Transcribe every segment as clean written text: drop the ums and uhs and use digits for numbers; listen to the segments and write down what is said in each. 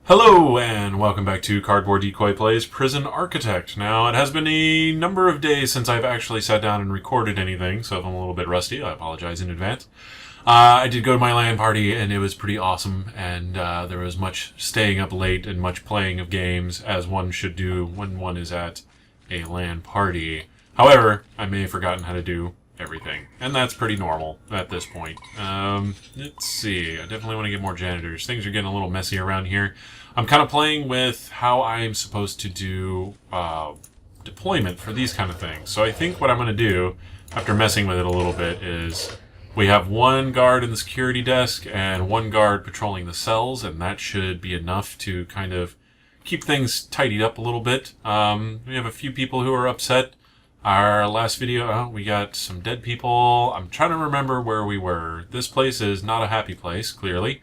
Hello, and welcome back to Cardboard Decoy Plays Prison Architect. Now, it has been a number of days since I've actually sat down and recorded anything, so if I'm a little bit rusty, I apologize in advance. I did go to my LAN party, and it was pretty awesome, and there was much staying up late and much playing of games, as one should do when one is at a LAN party. However, I may have forgotten how to do everything, and that's pretty normal at this point. Let's see, I definitely want to get more janitors. Things are getting a little messy around here. I'm kind of playing with how I'm supposed to do deployment for these kind of things. So I think what I'm going to do, after messing with it a little bit, is we have one guard in the security desk and one guard patrolling the cells, and that should be enough to kind of keep things tidied up a little bit. We have a few people who are upset. Our last video, we got some dead people. I'm trying to remember where we were. This place is not a happy place, clearly.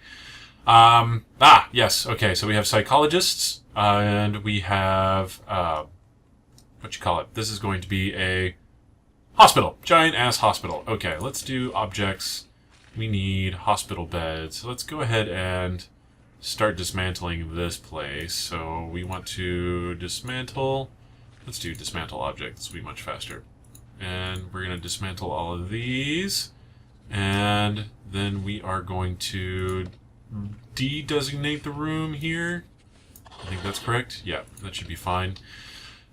Yes, okay, so we have psychologists, and we have, This is going to be a hospital. Giant-ass hospital. Okay, let's do objects. We need hospital beds. Let's go ahead and start dismantling this place. So we want to dismantle. Let's do dismantle objects. This will be much faster. And we're going to dismantle all of these. And then we are going to de-designate the room here. I think that's correct. Yeah, that should be fine.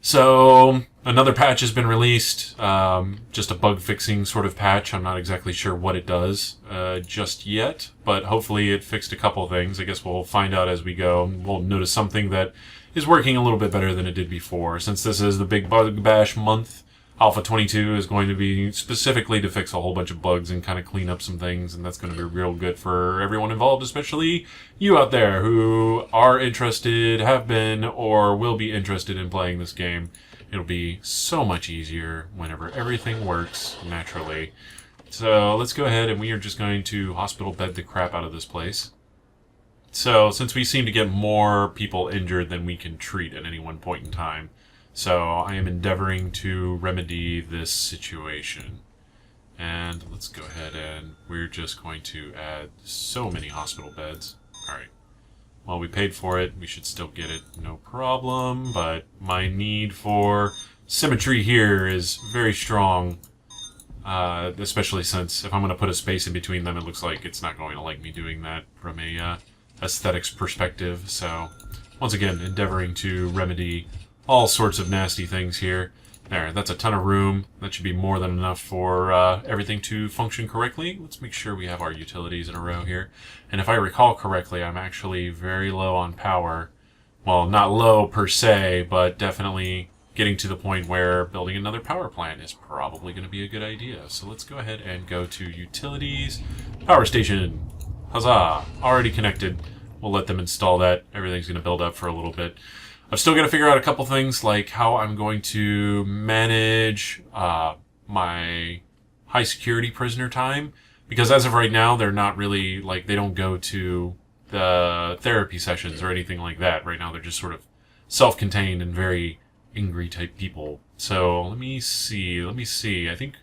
So another patch has been released. Just a bug fixing sort of patch. I'm not exactly sure what it does just yet, but hopefully it fixed a couple things. I guess we'll find out as we go. We'll notice something that is working a little bit better than it did before. Since this is the big bug bash month, Alpha 22 is going to be specifically to fix a whole bunch of bugs and kind of clean up some things, and that's going to be real good for everyone involved, especially you out there who are interested, have been, or will be interested in playing this game. It'll be so much easier whenever everything works naturally. So let's go ahead, and we are just going to hospital bed the crap out of this place. So since we seem to get more people injured than we can treat at any one point in time, so I am endeavoring to remedy this situation. And let's go ahead and we're just going to add so many hospital beds. Alright. Well, we paid for it. We should still get it. No problem. But my need for symmetry here is very strong. Especially since if I'm going to put a space in between them, it looks like it's not going to like me doing that from a aesthetics perspective. So, once again, endeavoring to remedy all sorts of nasty things here. There, that's a ton of room. That should be more than enough for everything to function correctly. Let's make sure we have our utilities in a row here. And if I recall correctly, I'm actually very low on power. Well, not low per se, but definitely getting to the point where building another power plant is probably going to be a good idea. So let's go ahead and go to utilities. Power station. Huzzah! Already connected. We'll let them install that. Everything's going to build up for a little bit. I've still got to figure out a couple things, like how I'm going to manage my high security prisoner time. Because as of right now, they're not really, like, they don't go to the therapy sessions or anything like that. Right now, they're just sort of self-contained and very angry type people. So, let me see. I think,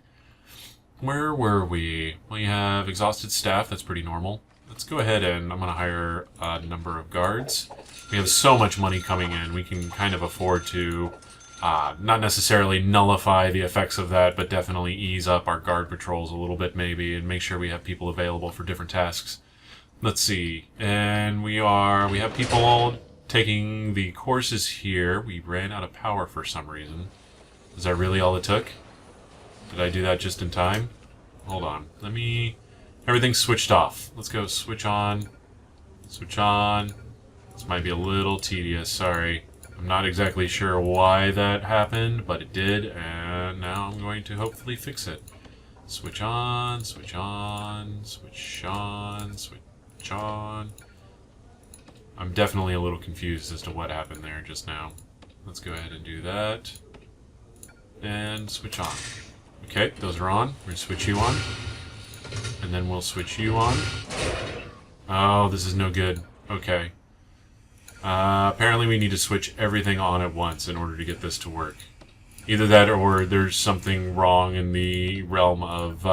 where were we? We have exhausted staff. That's pretty normal. Let's go ahead and I'm going to hire a number of guards. We have so much money coming in, we can kind of afford to not necessarily nullify the effects of that, but definitely ease up our guard patrols a little bit maybe and make sure we have people available for different tasks. Let's see. And we have people taking the courses here. We ran out of power for some reason. Is that really all it took? Did I do that just in time? Hold on. Everything's switched off. Let's go switch on. Switch on. This might be a little tedious, sorry. I'm not exactly sure why that happened, but it did, and now I'm going to hopefully fix it. Switch on, switch on, switch on, switch on. I'm definitely a little confused as to what happened there just now. Let's go ahead and do that. And switch on. Okay, those are on. We're going to switch you on. And then we'll switch you on. Oh, this is no good. Okay. Apparently we need to switch everything on at once in order to get this to work. Either that or there's something wrong in the realm of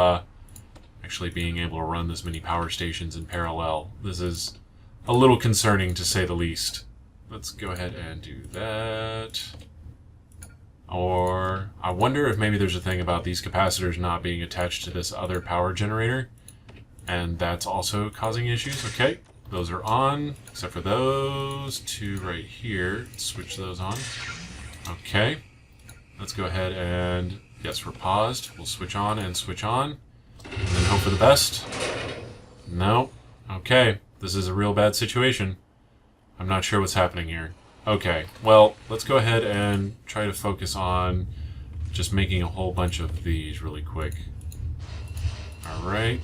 actually being able to run this many power stations in parallel. This is a little concerning, to say the least. Let's go ahead and do that. Or I wonder if maybe there's a thing about these capacitors not being attached to this other power generator, and that's also causing issues. Okay, those are on, except for those two right here. Let's switch those on. Okay, let's go ahead and, yes, we're paused. We'll switch on and switch on, and then hope for the best. No. Okay, this is a real bad situation. I'm not sure what's happening here. Okay, well, let's go ahead and try to focus on just making a whole bunch of these really quick. Alright.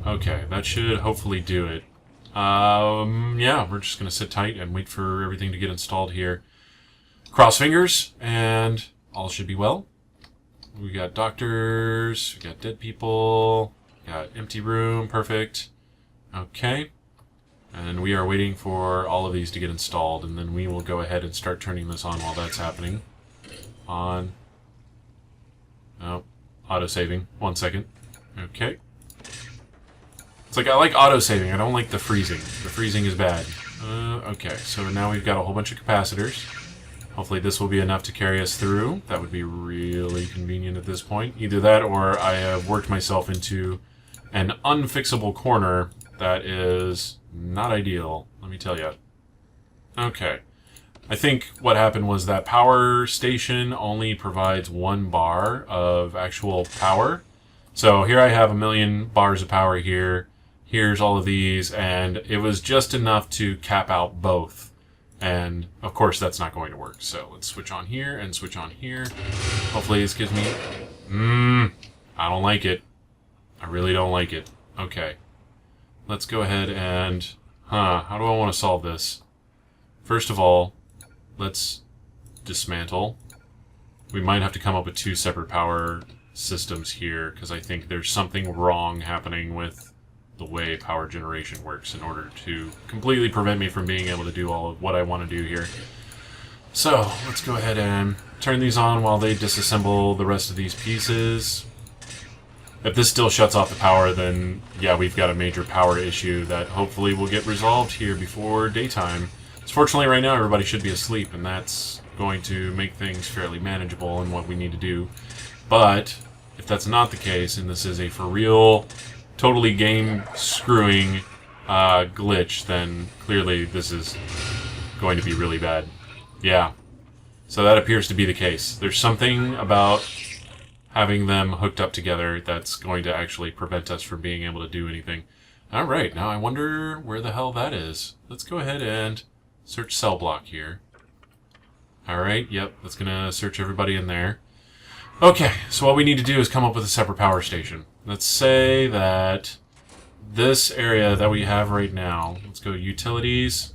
Okay, that should hopefully do it. Yeah, we're just going to sit tight and wait for everything to get installed here. Cross fingers, and all should be well. We got doctors, we got dead people, we got empty room, perfect. Okay. And we are waiting for all of these to get installed, and then we will go ahead and start turning this on while that's happening. On. Oh, auto-saving. 1 second. Okay. It's like, I like auto-saving. I don't like the freezing. The freezing is bad. Okay, so now we've got a whole bunch of capacitors. Hopefully this will be enough to carry us through. That would be really convenient at this point. Either that, or I have worked myself into an unfixable corner that is not ideal, let me tell you. Okay. I think what happened was that power station only provides 1 bar of actual power. So here I have 1,000,000 bars of power here. Here's all of these, and it was just enough to cap out both. And, of course, that's not going to work. So let's switch on here and switch on here. Hopefully this gives me... I don't like it. I really don't like it. Okay. Let's go ahead and... how do I want to solve this? First of all, let's dismantle. We might have to come up with 2 separate power systems here, because I think there's something wrong happening with the way power generation works in order to completely prevent me from being able to do all of what I want to do here. So, let's go ahead and turn these on while they disassemble the rest of these pieces. If this still shuts off the power, then yeah, we've got a major power issue that hopefully will get resolved here before daytime. Fortunately, right now everybody should be asleep, and that's going to make things fairly manageable in what we need to do. But if that's not the case, and this is a for real, totally game screwing glitch, then clearly this is going to be really bad. Yeah. So that appears to be the case. There's something about having them hooked up together that's going to actually prevent us from being able to do anything. Alright, now I wonder where the hell that is. Let's go ahead and search cell block here. Alright, yep, that's going to search everybody in there. Okay, so what we need to do is come up with a separate power station. Let's say that this area that we have right now, let's go utilities.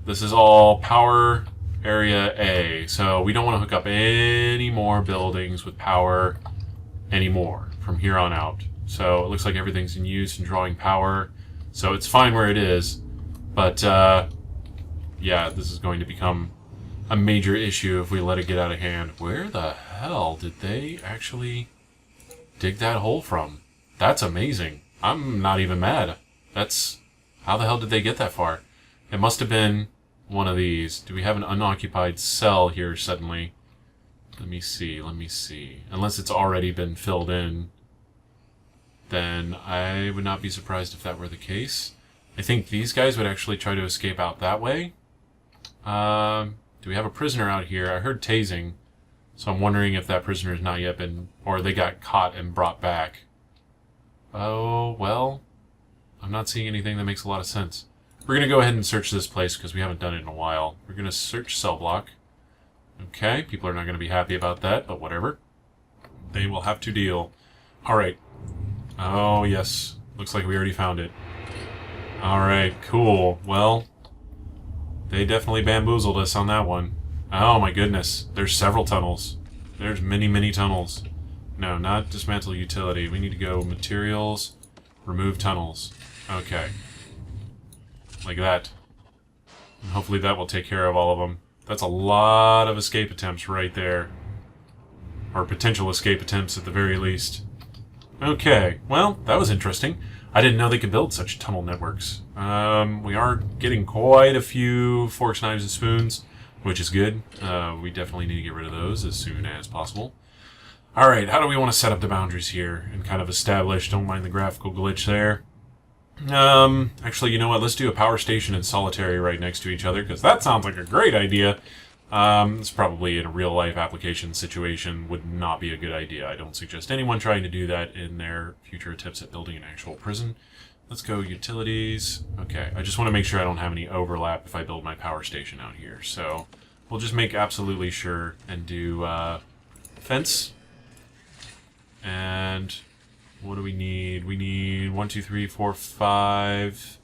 This is all power area A, so we don't want to hook up any more buildings with power anymore from here on out. So it looks like everything's in use and drawing power, so it's fine where it is, but yeah, this is going to become a major issue if we let it get out of hand. Where the hell did they actually dig that hole from? That's amazing. I'm not even mad. That's... how the hell did they get that far? It must have been one of these. Do we have an unoccupied cell here suddenly? Let me see, let me see. Unless it's already been filled in, then I would not be surprised if that were the case. I think these guys would actually try to escape out that way. Do we have a prisoner out here? I heard tasing, so I'm wondering if that prisoner has not yet been, or they got caught and brought back. Oh, well, I'm not seeing anything that makes a lot of sense. We're going to go ahead and search this place because we haven't done it in a while. We're going to search cell block. Okay, people are not going to be happy about that, but whatever. They will have to deal. Alright. Oh, yes. Looks like we already found it. Alright, cool. Well, they definitely bamboozled us on that one. Oh my goodness. There's several tunnels. There's many, many tunnels. No, not dismantle utility. We need to go materials, remove tunnels. Okay. Like that. And hopefully that will take care of all of them. That's a lot of escape attempts right there. Or potential escape attempts at the very least. Okay, well, that was interesting. I didn't know they could build such tunnel networks. We are getting quite a few forks, knives, and spoons, which is good. We definitely need to get rid of those as soon as possible. Alright, how do we want to set up the boundaries here and kind of establish, don't mind the graphical glitch there. Actually, you know what, let's do a power station and solitary right next to each other, because that sounds like a great idea. It's probably in a real-life application situation would not be a good idea. I don't suggest anyone trying to do that in their future attempts at building an actual prison. Let's go utilities. Okay, I just want to make sure I don't have any overlap if I build my power station out here. So we'll just make absolutely sure and do fence. And what do we need? We need 1, 2, 3, 4, 5,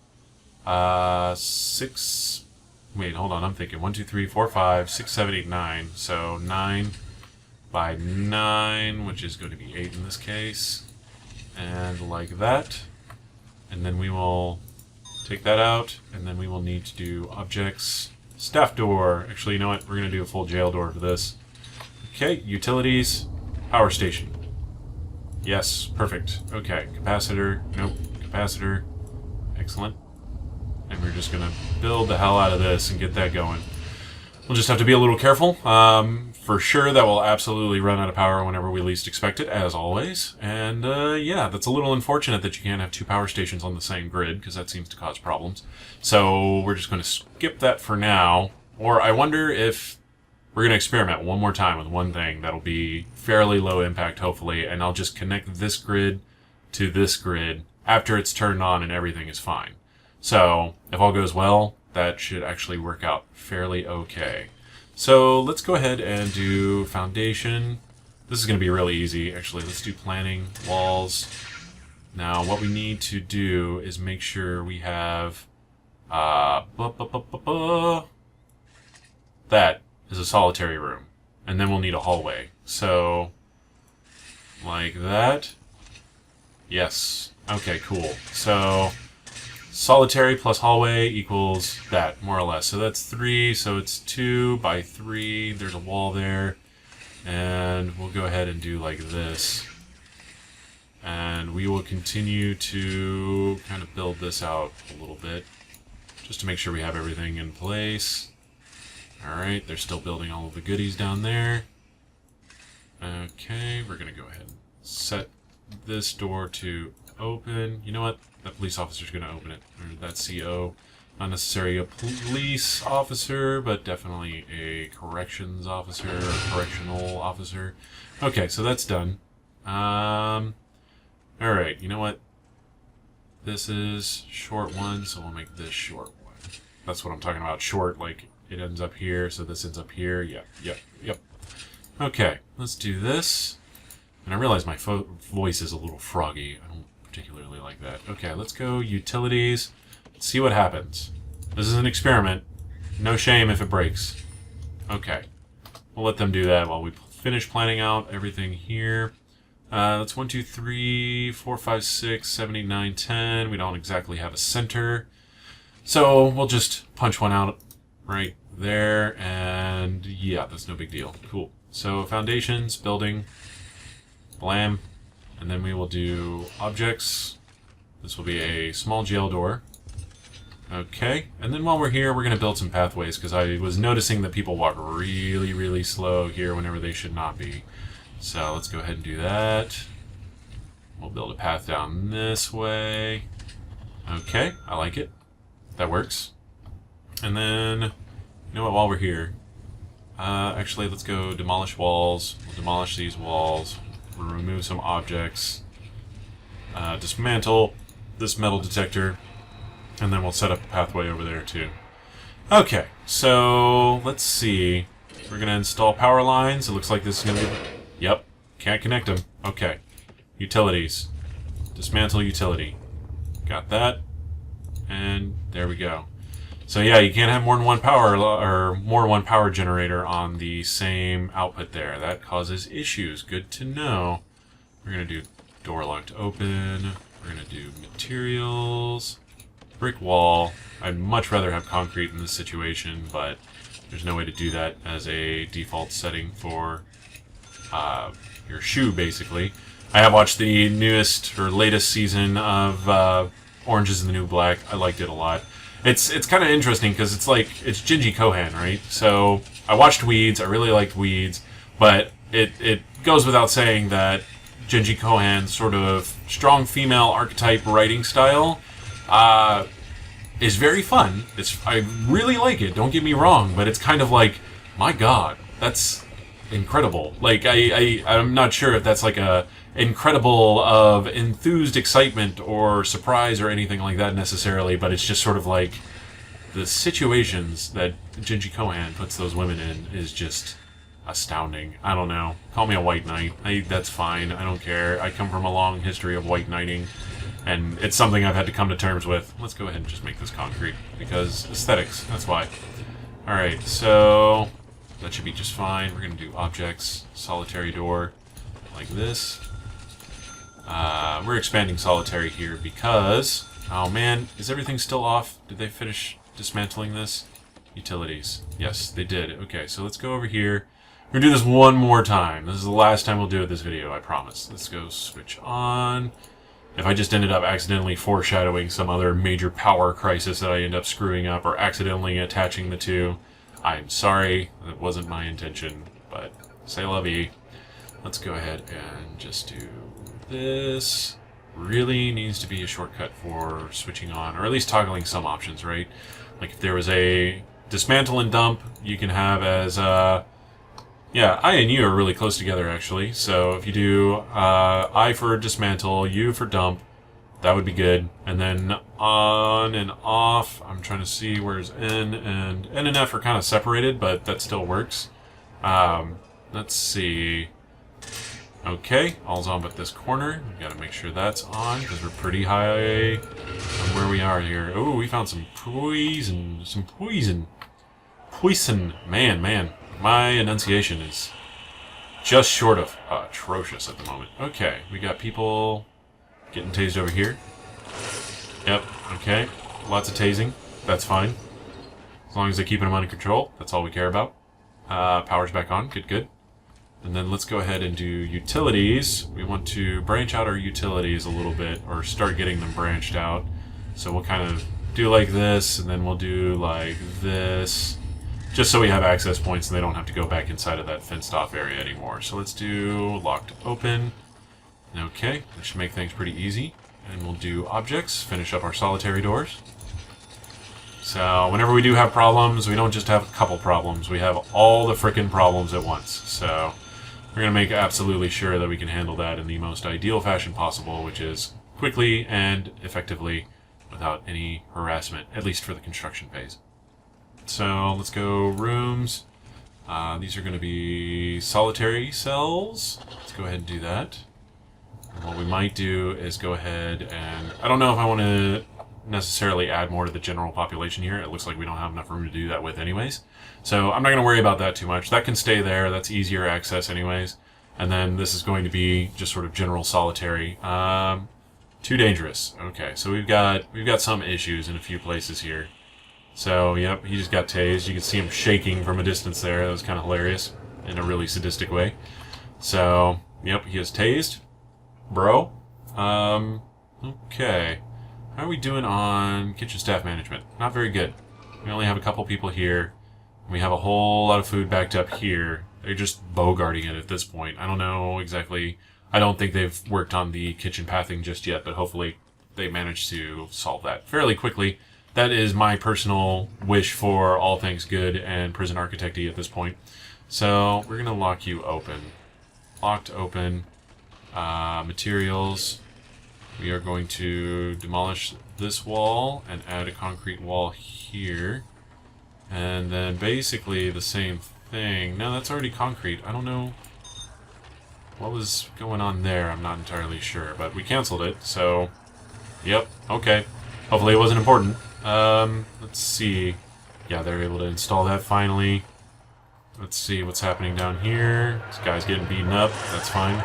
6. Wait, hold on. I'm thinking 1, 2, 3, 4, 5, 6, 7, 8, 9. So 9 by 9, which is going to be 8 in this case. And like that. And then we will take that out. And then we will need to do objects. Staff door. Actually, you know what? We're going to do a full jail door for this. Okay, utilities. Power station. Yes, perfect. Okay, capacitor. Nope, capacitor. Excellent. And we're just going to build the hell out of this and get that going. We'll just have to be a little careful. For sure, that will absolutely run out of power whenever we least expect it, as always. And yeah, that's a little unfortunate that you can't have 2 power stations on the same grid, because that seems to cause problems. So we're just going to skip that for now. Or I wonder if we're going to experiment one more time with one thing that'll be fairly low impact, hopefully, and I'll just connect this grid to this grid after it's turned on and everything is fine. So, if all goes well, that should actually work out fairly okay. So, let's go ahead and do foundation. This is going to be really easy, actually. Let's do planning, walls. Now, what we need to do is make sure we have that is a solitary room. And then we'll need a hallway. So, like that. Yes. Okay, cool. So, solitary plus hallway equals that, more or less. So that's 3, so it's 2 by 3. There's a wall there. And we'll go ahead and do like this. And we will continue to kind of build this out a little bit, just to make sure we have everything in place. Alright, they're still building all of the goodies down there. Okay, we're going to go ahead and set this door to open. You know what? That police officer's going to open it. Or that CO. Not necessarily a police officer, but definitely a corrections officer or correctional officer. Okay, so that's done. Alright, you know what? This is short one, so we'll make this short one. That's what I'm talking about. Short, like it ends up here, so this ends up here. Yep. Okay, let's do this. And I realize my voice is a little froggy. I don't particularly like that. Okay, let's go utilities. Let's see what happens. This is an experiment. No shame if it breaks. Okay. We'll let them do that while we finish planning out everything here. That's 1, 2, 3, 4, 5, 6, 7, 8, 9, 10. We don't exactly have a center. So we'll just punch one out right there. And yeah, that's no big deal. Cool. So foundations, building, blam. And then we will do objects. This will be a small jail door. Okay. And then while we're here, we're going to build some pathways, because I was noticing that people walk really, really slow here whenever they should not be. So let's go ahead and do that. We'll build a path down this way. Okay, I like it. That works. And then, you know what, while we're here, actually let's go demolish walls. We'll demolish these walls. We'll remove some objects. Dismantle this metal detector. And then we'll set up a pathway over there too. Okay, so let's see. We're going to install power lines. It looks like this is going to be... Yep, can't connect them. Okay, utilities. Dismantle utility. Got that. And there we go. So yeah, you can't have more than one power or more than one power generator on the same output there. That causes issues. Good to know. We're going to do door locked open. We're going to do materials. Brick wall. I'd much rather have concrete in this situation, but there's no way to do that as a default setting for your shoe, basically. I have watched the newest or latest season of Orange is the New Black. I liked it a lot. It's kind of interesting because it's Shinji Kohan, right? So I watched Weeds. I really liked Weeds, but it goes without saying that Shinji Kohan's sort of strong female archetype writing style is very fun. I really like it. Don't get me wrong, but it's kind of like, my God, that's incredible. Like I'm not sure if that's like a incredible of enthused excitement or surprise or anything like that necessarily, but it's just sort of like the situations that Shinji Kohan puts those women in is just astounding. I don't know. Call me a white knight. That's fine. I don't care. I come from a long history of white knighting, and it's something I've had to come to terms with. Let's go ahead and just make this concrete, because aesthetics, that's why. Alright, so that should be just fine. We're going to do objects, solitary door, like this. We're expanding solitary here because... Oh man, is everything still off? Did they finish dismantling this? Utilities. Yes, they did. Okay, so let's go over here. We're going to do this one more time. This is the last time we'll do it this video, I promise. Let's go switch on. If I just ended up accidentally foreshadowing some other major power crisis that I end up screwing up or accidentally attaching the two, I'm sorry. That wasn't my intention, but c'est la vie. Let's go ahead and just do this. Really needs to be a shortcut for switching on, or at least toggling some options, right? Like if there was a dismantle and dump, you can have as, yeah, I and U are really close together, actually. So if you do I for dismantle, U for dump, that would be good. And then on and off, I'm trying to see where's N and F are kind of separated, but that still works. Let's see. Okay, all's on but this corner. We gotta make sure that's on, because we're pretty high on where we are here. Oh, we found some poison. Poison. Man. My enunciation is just short of atrocious at the moment. Okay, we got people getting tased over here. Yep, okay. Lots of tasing. That's fine. As long as they're keeping them under control, that's all we care about. Power's back on. Good. And then let's go ahead and do utilities. We want to branch out our utilities a little bit, or start getting them branched out. So we'll kind of do like this, and then we'll do like this, just so we have access points and they don't have to go back inside of that fenced off area anymore. So let's do locked open. Okay, that should make things pretty easy. And we'll do objects, finish up our solitary doors. So whenever we do have problems, we don't just have a couple problems, we have all the frickin' problems at once. So we're going to make absolutely sure that we can handle that in the most ideal fashion possible, which is quickly and effectively without any harassment, at least for the construction phase. So let's go rooms. These are going to be solitary cells. Let's go ahead and do that. And what we might do is go ahead and... I don't know if I want to necessarily add more to the general population here. It looks like we don't have enough room to do that with anyways. So I'm not going to worry about that too much. That can stay there. That's easier access anyways. And then this is going to be just sort of general solitary. Too dangerous. Okay, so we've got some issues in a few places here. So, yep, he just got tased. You can see him shaking from a distance there. That was kind of hilarious in a really sadistic way. So, yep, he is tased. Bro. Okay. How are we doing on kitchen staff management? Not very good. We only have a couple people here. We have a whole lot of food backed up here. They're just bogarting it at this point. I don't know exactly. I don't think they've worked on the kitchen pathing just yet, but hopefully they manage to solve that fairly quickly. That is my personal wish for all things good and prison architecty at this point. So we're going to lock you open. Locked open. Materials. We are going to demolish this wall and add a concrete wall here. And then basically the same thing. No, that's already concrete. I don't know what was going on there. I'm not entirely sure, but we canceled it, so... Yep, okay. Hopefully it wasn't important. Let's see. Yeah, they're able to install that finally. Let's see what's happening down here. This guy's getting beaten up. That's fine.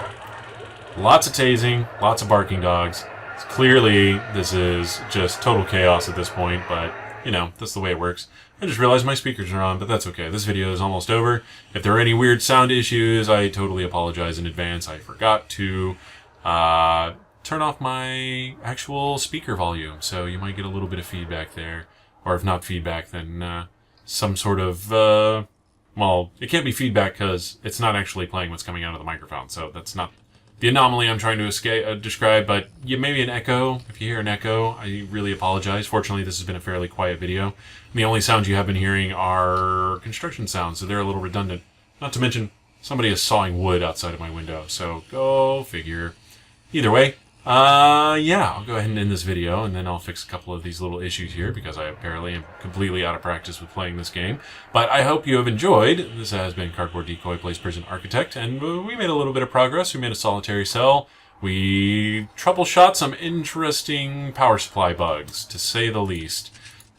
Lots of tasing, lots of barking dogs. Clearly, this is just total chaos at this point, but, you know, that's the way it works. I just realized my speakers are on, but that's okay. This video is almost over. If there are any weird sound issues, I totally apologize in advance. I forgot to turn off my actual speaker volume, so you might get a little bit of feedback there. Or if not feedback, then some sort of... well, it can't be feedback because it's not actually playing what's coming out of the microphone, so that's not the anomaly I'm trying to describe, but maybe an echo. If you hear an echo, I really apologize. Fortunately, this has been a fairly quiet video. And the only sounds you have been hearing are construction sounds, so they're a little redundant. Not to mention, somebody is sawing wood outside of my window, so go figure. Either way, yeah, I'll go ahead and end this video, and then I'll fix a couple of these little issues here, because I apparently am completely out of practice with playing this game. But I hope you have enjoyed. This has been Cardboard Decoy Plays Prison Architect, and we made a little bit of progress. We made a solitary cell. We troubleshot some interesting power supply bugs, to say the least.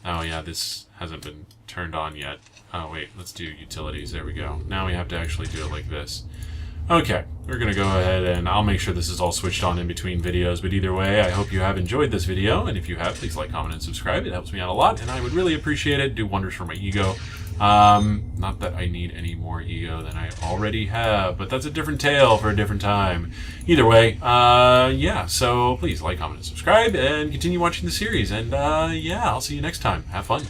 Oh yeah, this hasn't been turned on yet. Oh wait, let's do utilities. There we go. Now we have to actually do it like this. Okay, we're going to go ahead and I'll make sure this is all switched on in between videos, but either way, I hope you have enjoyed this video, and if you have, please like, comment, and subscribe. It helps me out a lot, and I would really appreciate it. Do wonders for my ego. Not that I need any more ego than I already have, but that's a different tale for a different time. Either way, yeah, so please like, comment, and subscribe, and continue watching the series, and yeah, I'll see you next time. Have fun.